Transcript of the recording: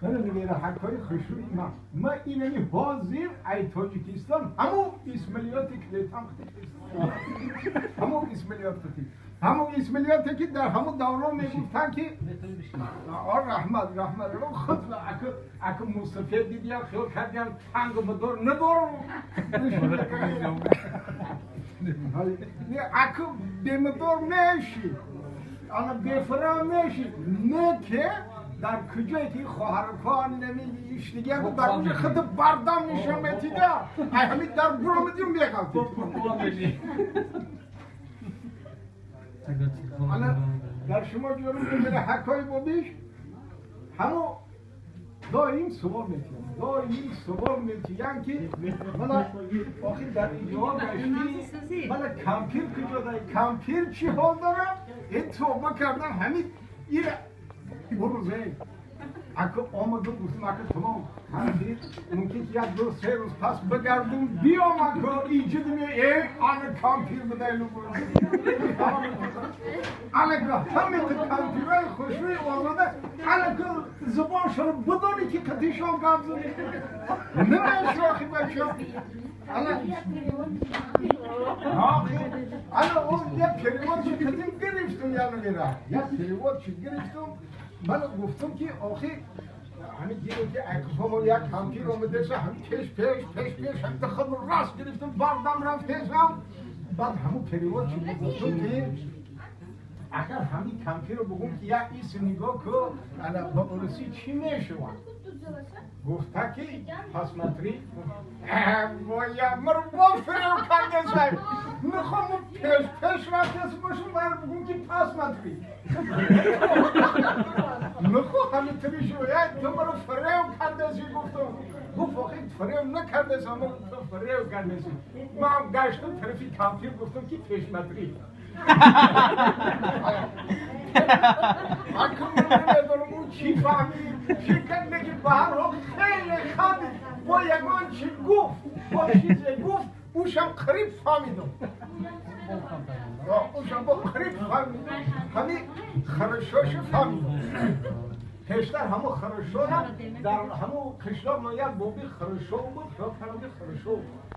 من میگه حکای خشوعی ما اینمی حاضر ای تاجیکستان همو اسمالیاتی که دیتم همو اسمالیاتی که در همو دوران میگفتن که رحمت رو خود اکو مصطفی دیدیم خیلی کردیم تنگ مدار ندارم اکو بمدار میشی آن بفرام میشی نه که در کجایی که خواهرکان نمیگی ایش دیگه در اونجا خود بردم میشم اتیده همین در برو مدیم بیگم حالا در شما جورم میگه حکای بودیش همو دائم سوال میتیم که مالا آخی در اینجا گشتی مالا کمپیر کجا داری کمپیر چی حال داره این توبه کردن همین ایره بروزه اگه آمده گفتم اگه تمام کمپیر ممکن که یک دو سه روز پس بگردم بیام اگه ایجاد میه آن کمپیر بدهیلو بروزه الگه همین کمپیرهای خوشوی آزاده الگه زبانشون بدانی که کتیشان گفت نمیشه آخی بچه الان اون یک پریواد چی کتیم گرفتم یعنی میره یک پریواد چی گرفتم من گفتم که آخی همین دیگه که اکفامون یک کمپیر آمده شد هم پیش هم تخم راست گرفتم بردم رفت پیشم بعد همون پریواد چی گفتم که اگر همین کمپیر رو بگم که یک ایس نگاه که با برسی چی میشون گفته که پاسمتری باید مربا فرو کنده شد میخوام پیش رفت کسی باشم باید بگم که پاسمتری میخوام همین تری شوید تو مرا فرو کنده شد گفت آخی فرو نکرده شد اما تو فرو کنده شد من هم گشتم طرفی کمپیر گفتم که پیشمتری اکنون ندارم اون چی فهمید شکل نگی به هر حال خیلی خدی با یگان چی گفت با چیزی گفت اوشم قریب فهمیدم اوشم با قریب فهمیدم همین خرشاش فهمیدم پیشتر همو خرشا در همو قشلاق ناید بابی خرشا بود خرشا